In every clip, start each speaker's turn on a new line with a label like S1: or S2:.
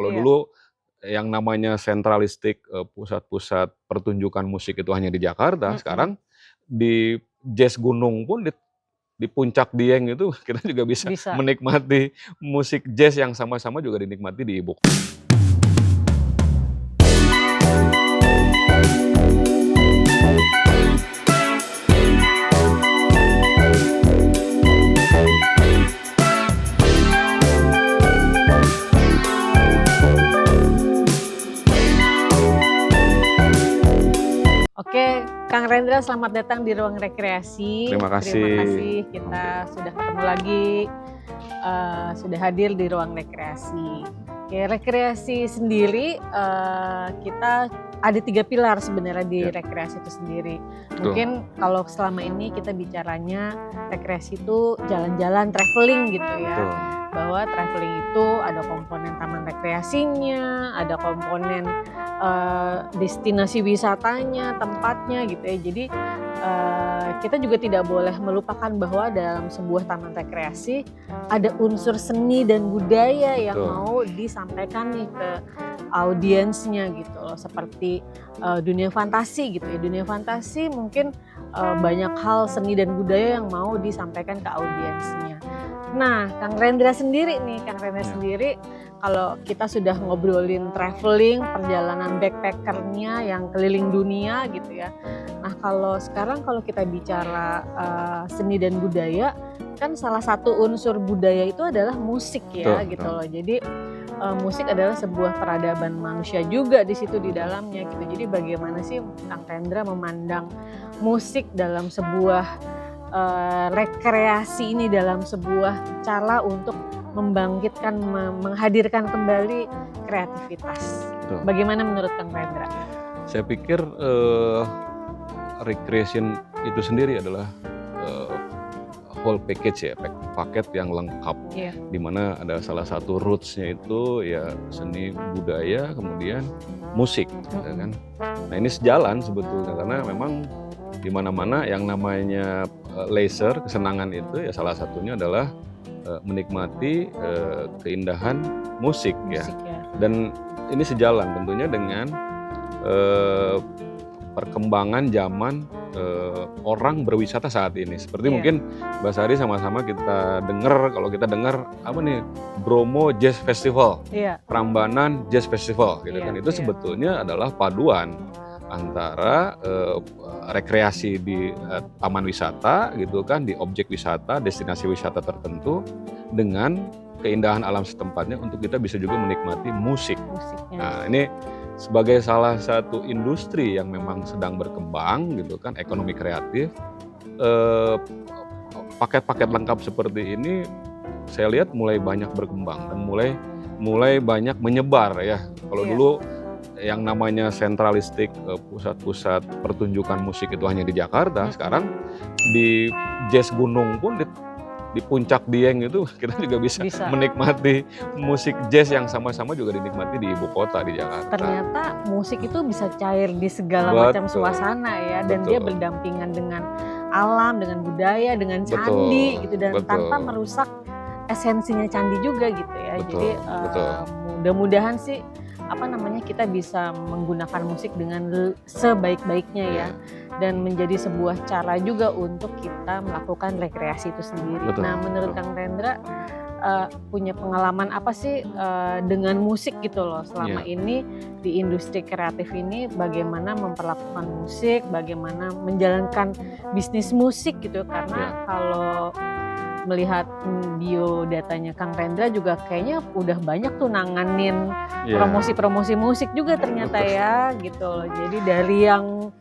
S1: Kalau
S2: Iya.
S1: dulu yang namanya sentralistik, pusat-pusat pertunjukan musik itu hanya di Jakarta,
S2: Mhm.
S1: sekarang di Jazz Gunung pun di Puncak Dieng itu kita juga bisa
S2: Bisa.
S1: menikmati musik jazz yang sama-sama juga dinikmati di ibu.
S2: Oke, Kang Rendra selamat datang di Ruang Rekreasi.
S1: Terima
S2: Terima
S1: kasih.
S2: kasih
S1: Oke.
S2: kita sudah ketemu lagi, sudah hadir di Ruang Rekreasi. Oke, rekreasi sendiri, kita ada 3 pilar sebenarnya di
S1: Ya,
S2: rekreasi itu sendiri.
S1: betul,
S2: Mungkin kalau selama ini kita bicaranya rekreasi itu jalan-jalan, traveling gitu ya.
S1: betul,
S2: Bahwa traveling itu ada komponen taman rekreasinya, ada komponen destinasi wisatanya, tempatnya gitu ya. Jadi kita juga tidak boleh melupakan bahwa dalam sebuah taman rekreasi ada unsur seni dan budaya yang
S1: betul.
S2: mau disampaikan nih ke audiensnya gitu loh. Seperti dunia fantasi gitu ya. Dunia fantasi mungkin banyak hal seni dan budaya yang mau disampaikan ke audiensnya. Nah, Kang Rendra sendiri
S1: Ya.
S2: kalau kita sudah ngobrolin traveling, perjalanan backpackernya yang keliling dunia gitu ya. Nah, kalau kita bicara seni dan budaya, kan salah satu unsur budaya itu adalah musik ya
S1: Betul,
S2: gitu
S1: betul.
S2: loh. Jadi musik adalah sebuah peradaban manusia juga di situ di dalamnya gitu. Jadi bagaimana sih Kang Rendra memandang musik dalam sebuah rekreasi ini, dalam sebuah cara untuk membangkitkan, menghadirkan kembali kreativitas.
S1: Betul.
S2: Bagaimana menurut Kang Rendra?
S1: Saya pikir, recreation itu sendiri adalah, eee, whole package ya, paket yang lengkap,
S2: Iya.
S1: di mana ada salah satu roots-nya itu ya seni budaya, kemudian musik, ya kan. Nah ini sejalan sebetulnya karena memang di mana-mana yang namanya, leisure, kesenangan itu ya salah satunya adalah, menikmati, keindahan musik ya.
S2: Musik ya.
S1: Dan ini sejalan tentunya dengan, eee, perkembangan zaman, orang berwisata saat ini. Seperti
S2: Iya.
S1: mungkin Mbak Sari sama-sama kita dengar, kalau kita dengar apa nih, Bromo Jazz Festival,
S2: Iya.
S1: Prambanan Jazz Festival gitu
S2: Iya,
S1: kan. Itu
S2: iya.
S1: sebetulnya adalah paduan antara, rekreasi di, taman wisata gitu kan, di objek wisata, destinasi wisata tertentu, dengan keindahan alam setempatnya untuk kita bisa juga menikmati musik.
S2: Musiknya.
S1: Nah ini sebagai salah satu industri yang memang sedang berkembang gitu kan, ekonomi kreatif, eee, paket-paket lengkap seperti ini saya lihat mulai banyak berkembang dan mulai banyak menyebar ya. Kalau
S2: Iya.
S1: dulu yang namanya sentralistik, pusat-pusat pertunjukan musik itu hanya di Jakarta, sekarang di Jazz Gunung pun di Puncak Dieng itu kita juga bisa
S2: Bisa.
S1: menikmati musik jazz yang sama-sama juga dinikmati di ibu kota, di Jakarta.
S2: Ternyata musik itu bisa cair di segala macam
S1: Betul,
S2: suasana ya, dan dia
S1: betul,
S2: berdampingan dengan alam, dengan budaya, dengan
S1: betul,
S2: candi gitu, dan tanpa
S1: betul,
S2: merusak esensinya candi juga gitu ya. Jadi
S1: betul, betul.
S2: mudah-mudahan sih kita bisa menggunakan musik dengan sebaik-baiknya ya,
S1: Iya,
S2: dan menjadi sebuah cara juga untuk kita melakukan rekreasi itu sendiri.
S1: betul,
S2: Nah, menurut
S1: betul.
S2: Kang Rendra punya pengalaman apa sih dengan musik gitu loh selama
S1: Iya,
S2: ini di industri kreatif ini, bagaimana memperlakukan musik, bagaimana menjalankan bisnis musik gitu, karena
S1: iya,
S2: kalau melihat biodatanya Kang Rendra juga kayaknya udah banyak tuh nanganin
S1: iya,
S2: promosi-promosi musik juga ternyata
S1: betul,
S2: ya gitu loh. Jadi dari yang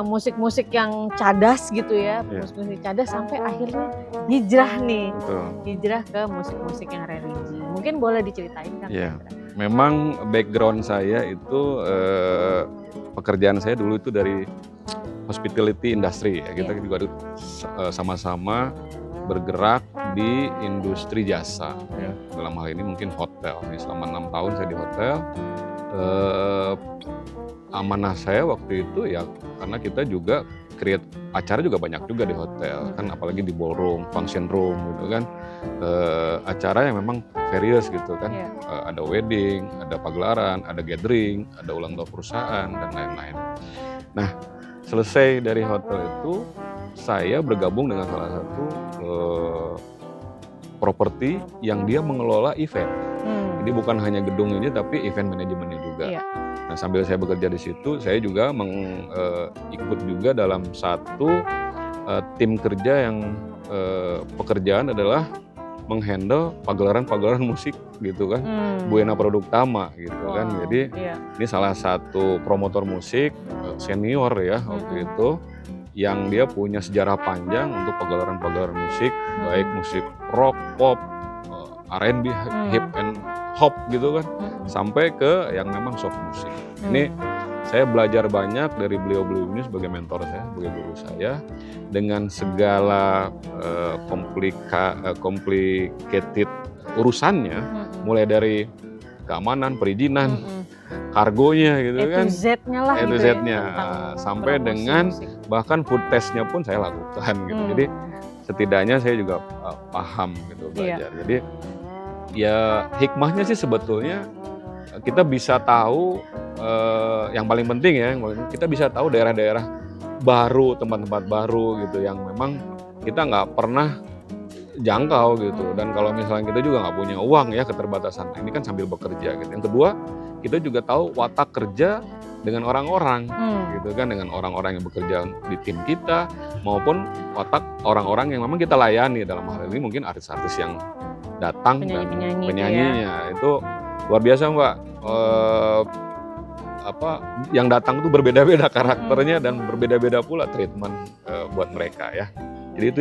S2: musik-musik yang cadas gitu ya,
S1: iya,
S2: musik-musik cadas sampai akhirnya hijrah nih,
S1: betul.
S2: hijrah ke musik-musik yang religi. Mungkin boleh diceritain Kang
S1: Iya,
S2: Rendra?
S1: memang background saya itu, pekerjaan saya dulu itu dari hospitality industry ya, kita
S2: Iya.
S1: juga sama-sama bergerak di industri jasa ya, dalam hal ini mungkin hotel. Nih selama 6 tahun saya di hotel, amanah saya waktu itu ya karena kita juga create acara juga banyak juga di hotel kan, apalagi di ballroom, function room gitu kan, acara yang memang various gitu kan.
S2: Iya.
S1: Ada wedding, ada pagelaran, ada gathering, ada ulang tahun perusahaan dan lain-lain. Nah, selesai dari hotel itu saya bergabung dengan salah satu properti yang dia mengelola event. Jadi bukan hanya gedung ini tapi event manajemennya juga.
S2: Iya.
S1: Nah, sambil saya bekerja di situ, saya juga ikut juga dalam satu tim kerja yang pekerjaan adalah menghandle pagelaran-pagelaran musik gitu kan, Buena Produktama gitu kan. Jadi ini salah satu promotor musik senior ya waktu itu, yang dia punya sejarah panjang untuk pagelaran-pagelaran musik, baik musik rock, pop, R&B, hip and hop gitu kan, sampai ke yang memang soft musik. Ini saya belajar banyak dari beliau-beliau ini sebagai mentor saya, sebagai guru saya, dengan segala complicated urusannya, mulai dari keamanan, perizinan, kargonya gitu kan,
S2: Z-nya lah
S1: itu
S2: gitu
S1: Z-nya,
S2: ya,
S1: sampai dengan bahkan food testnya pun saya lakukan gitu. Jadi setidaknya saya juga paham gitu belajar. Jadi ya hikmahnya sih sebetulnya kita bisa tahu yang paling penting ya, kita bisa tahu daerah-daerah baru, tempat-tempat baru gitu yang memang kita nggak pernah jangkau gitu. Dan kalau misalnya kita juga nggak punya uang ya, keterbatasan ini kan sambil bekerja gitu. Yang kedua, kita juga tahu watak kerja dengan orang-orang gitu kan, dengan orang-orang yang bekerja di tim kita maupun watak orang-orang yang memang kita layani. Dalam hal ini mungkin artis-artis yang datang dan penyanyinya itu luar biasa Mbak. Yang datang itu berbeda-beda karakternya dan berbeda-beda pula treatment buat mereka ya. Jadi itu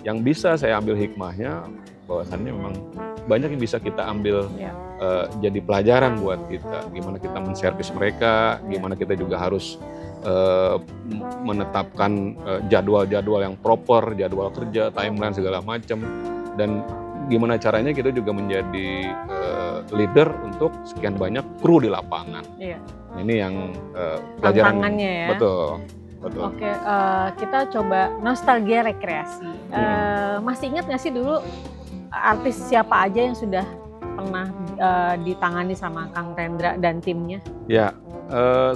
S1: yang bisa saya ambil hikmahnya, bahwasannya memang banyak yang bisa kita ambil jadi pelajaran buat kita. Gimana kita menservis mereka, gimana kita juga harus menetapkan jadwal-jadwal yang proper, jadwal kerja, timeline segala macam, dan gimana caranya kita juga menjadi leader untuk sekian banyak kru di lapangan. Ini yang pelajaran
S2: tantangannya ya.
S1: Betul.
S2: Oke, kita coba nostalgia rekreasi. Masih ingat nggak sih dulu artis siapa aja yang sudah pernah ditangani sama Kang Rendra dan timnya? Ya,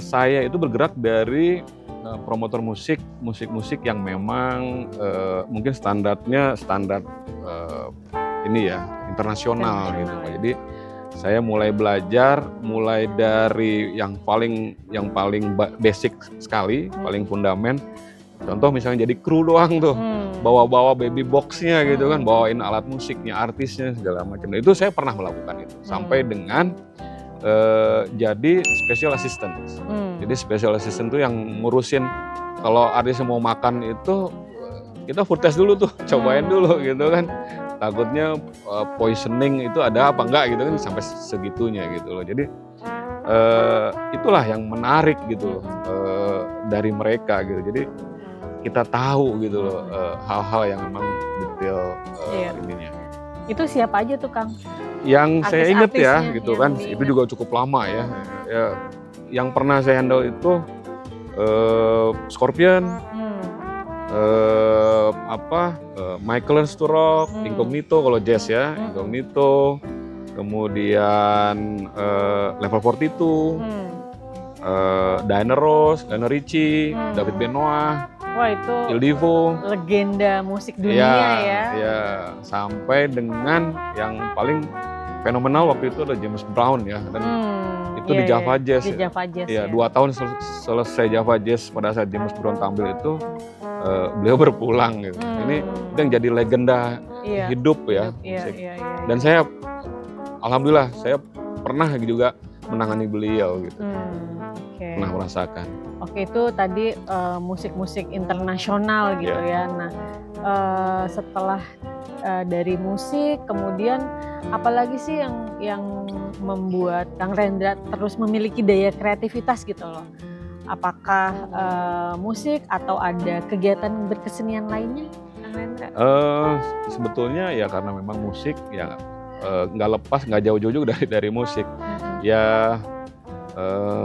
S1: saya itu bergerak dari promotor musik yang memang mungkin standarnya standar ini ya internasional gitu Pak. Jadi saya mulai belajar mulai dari yang paling basic sekali, paling fundamen. Contoh misalnya jadi kru doang tuh, bawa baby boxnya gitu kan, bawain alat musiknya, artisnya segala macam. Itu saya pernah melakukan itu sampai dengan jadi special assistant. Jadi special assistant tuh yang ngurusin kalau artis mau makan itu kita food test dulu tuh, cobain dulu gitu kan. Takutnya poisoning itu ada apa enggak gitu kan, sampai segitunya gitu loh. Jadi itulah yang menarik gitu loh dari mereka gitu. Jadi kita tahu gitu loh hal-hal yang memang detail ininya.
S2: Itu siapa aja tuh Kang?
S1: Yang saya ingat ya gitu kan, itu juga cukup lama ya. Yang pernah saya handle itu Scorpion, Michael Sturrock, Incognito kalau jazz ya, Incognito, kemudian Level 42, Diana Ross, Lionel Richie, David Benoit,
S2: wah itu
S1: Il Divo,
S2: legenda musik dunia ya.
S1: Ya, sampai dengan yang paling fenomenal waktu itu ada James Brown ya, dan itu di Java Jazz. Di Java Jazz. Ya, 2 tahun selesai Java Jazz pada saat James Brown tampil itu beliau berpulang gitu. Ini yang jadi legenda hidup ya. Dan saya alhamdulillah saya pernah juga menangani beliau gitu. Pernah merasakan.
S2: Oke, itu tadi musik-musik internasional gitu ya. Nah, setelah dari musik, kemudian apalagi sih yang membuat Kang Rendra terus memiliki daya kreativitas gitu loh? Apakah musik atau ada kegiatan berkesenian lainnya, Kang Rendra?
S1: Sebetulnya ya karena memang musik ya nggak lepas, nggak jauh-jauh juga dari musik. Ya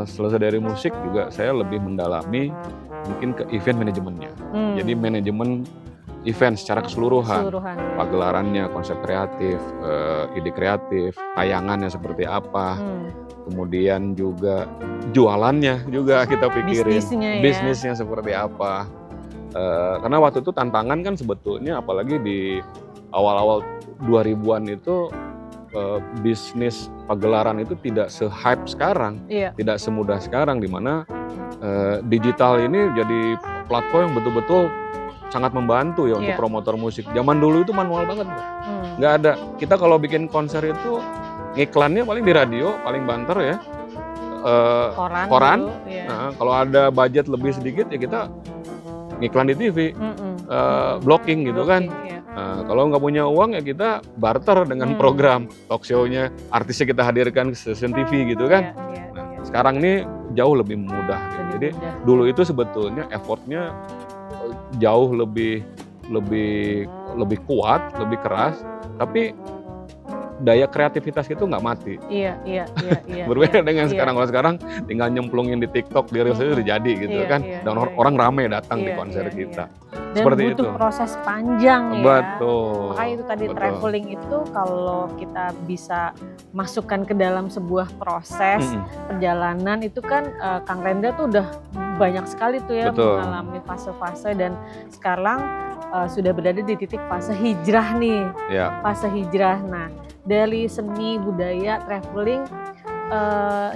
S1: selesai dari musik juga saya lebih mendalami mungkin ke event manajemennya. Jadi manajemen event secara keseluruhan. Pagelarannya, konsep kreatif, ide kreatif, tayangannya seperti apa, kemudian juga jualannya juga kita pikirin, bisnisnya seperti apa. Karena waktu itu tantangan kan sebetulnya apalagi di awal-awal 2000-an itu bisnis pagelaran itu tidak se-hype sekarang, tidak semudah sekarang, di mana digital ini jadi platform yang betul-betul sangat membantu ya untuk promotor musik. Zaman dulu itu manual banget, nggak ada. Kita kalau bikin konser itu ngiklannya paling di radio, paling banter ya, koran. Nah, kalau ada budget lebih sedikit ya kita ngiklan di TV, blocking gitu kan. Nah, kalau nggak punya uang ya kita barter dengan program talk show-nya, artisnya kita hadirkan ke stasiun TV gitu kan. Nah, sekarang ini jauh lebih mudah. Gitu. Jadi dulu itu sebetulnya effortnya jauh lebih kuat, lebih keras, tapi daya kreativitas itu nggak mati. Iya. Berbeda dengan sekarang. Kalau sekarang tinggal nyemplungin di TikTok, di Reels itu udah jadi gitu kan. Dan orang rame datang di konser kita.
S2: Dan seperti butuh itu. Proses panjang ya.
S1: Betul.
S2: Makanya itu tadi traveling itu kalau kita bisa masukkan ke dalam sebuah proses perjalanan itu kan Kang Rendra tuh udah banyak sekali tuh ya mengalami fase-fase dan sekarang sudah berada di titik fase hijrah nih. Fase hijrah. Nah, dari seni, budaya, traveling,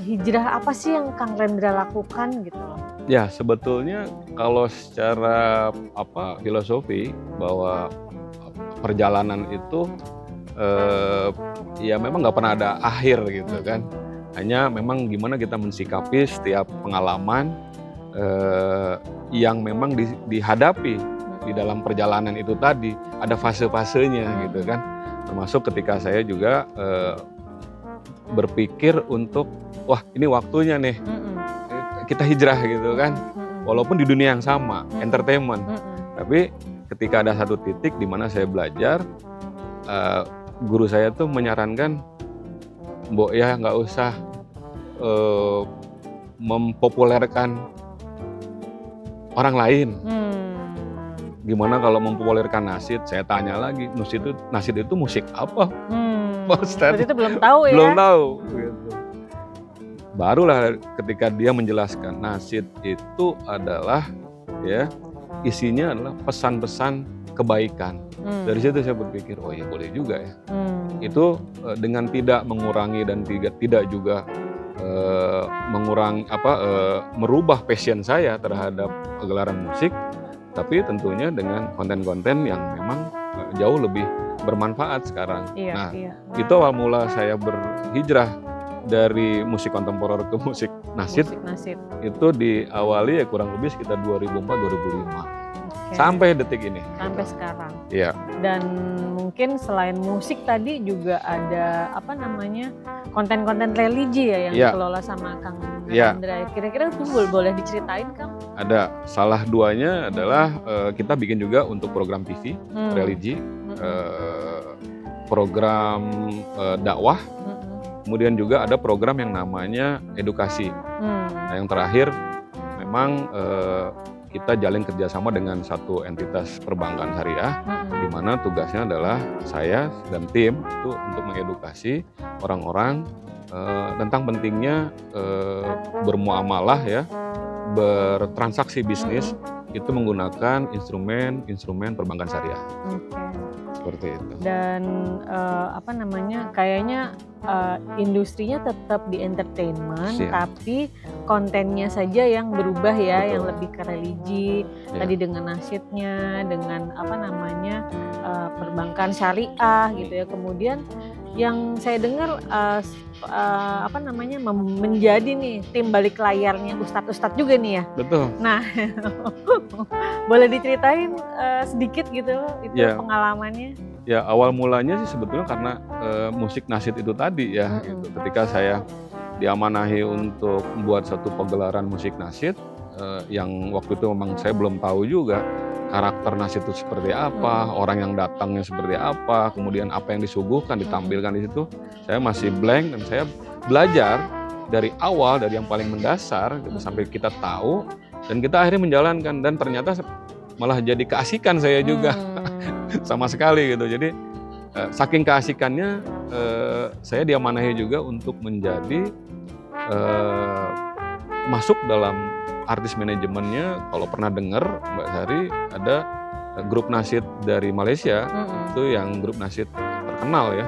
S2: hijrah apa sih yang Kang Rendra lakukan gitu loh?
S1: Ya, sebetulnya kalau secara filosofi bahwa perjalanan itu ya memang nggak pernah ada akhir gitu kan. Hanya memang gimana kita mensikapi setiap pengalaman yang memang dihadapi di dalam perjalanan itu tadi. Ada fase-fasenya gitu kan. Termasuk ketika saya juga berpikir untuk wah ini waktunya nih kita hijrah gitu kan, walaupun di dunia yang sama, entertainment, tapi ketika ada satu titik di mana saya belajar, guru saya tuh menyarankan, Mbok ya nggak usah mempopulerkan orang lain. Gimana kalau mempopulerkan nasyid? Saya tanya lagi, nasyid itu musik apa?
S2: Berarti itu belum tahu ya?
S1: Belum tahu. Gitu. Barulah ketika dia menjelaskan nasyid itu adalah ya isinya adalah pesan-pesan kebaikan. Dari situ saya berpikir oh ya boleh juga ya. Itu dengan tidak mengurangi dan tidak juga merubah passion saya terhadap pagelaran musik, tapi tentunya dengan konten-konten yang memang jauh lebih bermanfaat sekarang. Itu awal mula saya berhijrah dari musik kontemporer ke musik nasyid. Itu diawali ya kurang lebih sekitar 2004-2005 sampai detik ini.
S2: Sampai sekarang.
S1: Iya.
S2: Dan mungkin selain musik tadi juga ada konten-konten religi ya yang dikelola sama Kang Rendra. Kira-kira itu boleh diceritain Kang?
S1: Ada. Salah duanya adalah kita bikin juga untuk program TV religi, program dakwah. Kemudian juga ada program yang namanya edukasi. Nah, yang terakhir memang kita jalin kerjasama dengan satu entitas perbankan syariah, di mana tugasnya adalah saya dan tim itu untuk mengedukasi orang-orang tentang pentingnya bermuamalah ya, bertransaksi bisnis itu menggunakan instrumen perbankan syariah. Seperti itu.
S2: Dan kayaknya industrinya tetap di entertainment, tapi kontennya saja yang berubah ya. Betul. Yang lebih ke religi, tadi dengan nasyidnya, dengan perbankan syariah gitu ya. Kemudian yang saya dengar menjadi nih tim balik layarnya ustadz-ustadz juga nih ya.
S1: Betul.
S2: Nah, boleh diceritain sedikit gitu itu pengalamannya?
S1: Ya awal mulanya sih sebetulnya karena musik nasyid itu tadi ya. Gitu. Ketika saya diamanahi untuk membuat satu pagelaran musik nasyid, yang waktu itu memang saya belum tahu juga karakter nasyid itu seperti apa, orang yang datangnya seperti apa, kemudian apa yang disuguhkan, ditampilkan di situ, saya masih blank dan saya belajar dari awal, dari yang paling mendasar gitu, sampai kita tahu Dan kita akhirnya menjalankan dan ternyata malah jadi keasikan saya juga sama sekali gitu. Jadi saking keasikannya saya diamanahi juga untuk menjadi masuk dalam artis manajemennya. Kalau pernah dengar Mbak Sari, ada grup nasyid dari Malaysia itu yang grup nasyid terkenal ya,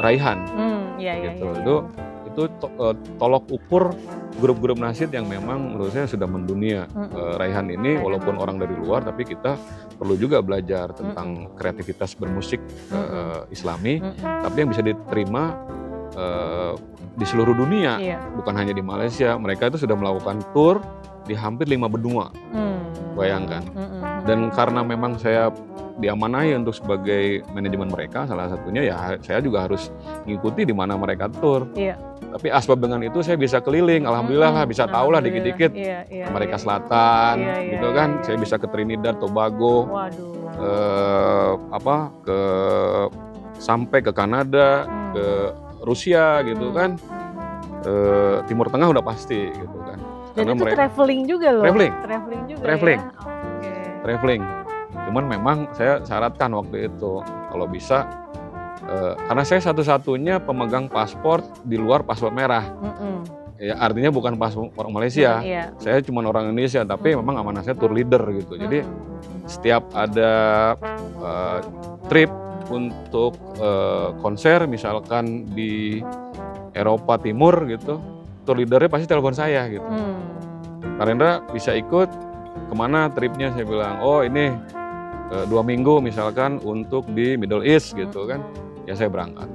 S1: Raihan gitu. Itu tolok ukur grup-grup nasyid yang memang menurut saya sudah mendunia. Raihan ini walaupun orang dari luar, tapi kita perlu juga belajar tentang kreativitas bermusik Islami, tapi yang bisa diterima di seluruh dunia, bukan hanya di Malaysia. Mereka itu sudah melakukan tour di hampir 5 benua, bayangkan. Dan karena memang saya diamanahi untuk sebagai manajemen mereka, salah satunya ya saya juga harus mengikuti di mana mereka tour. Tapi asbab dengan itu saya bisa keliling, alhamdulillah lah, bisa tahu lah dikit-dikit Amerika Selatan, gitu kan. Saya bisa ke Trinidad, Tobago, sampai ke Kanada, ke Rusia, gitu kan. Timur Tengah udah pasti, gitu kan.
S2: Dan itu traveling juga loh.
S1: Traveling. Cuman memang saya syaratkan waktu itu kalau bisa. Karena saya satu-satunya pemegang paspor di luar paspor merah. Ya, artinya bukan paspor orang Malaysia. Saya cuma orang Indonesia, tapi memang amanah saya tour leader gitu. Jadi setiap ada trip untuk konser misalkan di Eropa Timur gitu, tour leadernya pasti telepon saya gitu. Kak Rendra bisa ikut kemana tripnya? Saya bilang, oh ini 2 minggu misalkan untuk di Middle East gitu kan. Ya saya berangkat.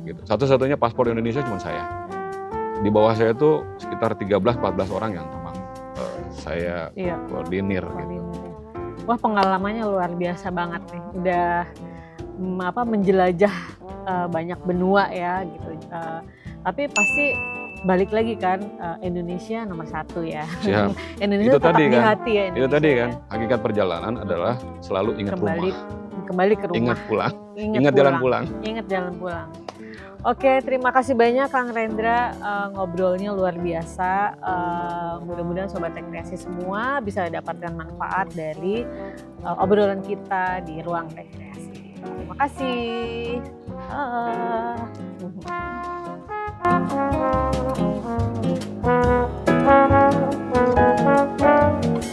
S1: Gitu. Satu-satunya paspor Indonesia cuma saya. Di bawah saya itu sekitar 13-14 orang yang memang saya koordinir. Gitu.
S2: Wah, pengalamannya luar biasa banget nih. Udah menjelajah banyak benua ya gitu. Tapi pasti balik lagi kan, Indonesia nomor 1 ya.
S1: Siap.
S2: Indonesia
S1: itu
S2: tetap
S1: tadi
S2: di
S1: kan,
S2: hati ya Indonesia.
S1: Itu tadi kan, hakikat perjalanan adalah selalu ingat rumah.
S2: Kembali ke rumah.
S1: Ingat pulang. Ingat jalan pulang.
S2: Ingat jalan pulang. Oke, terima kasih banyak Kang Rendra, ngobrolnya luar biasa. Mudah-mudahan Sobat Rekreasi semua bisa dapatkan manfaat dari obrolan kita di Ruang Rekreasi. Terima kasih.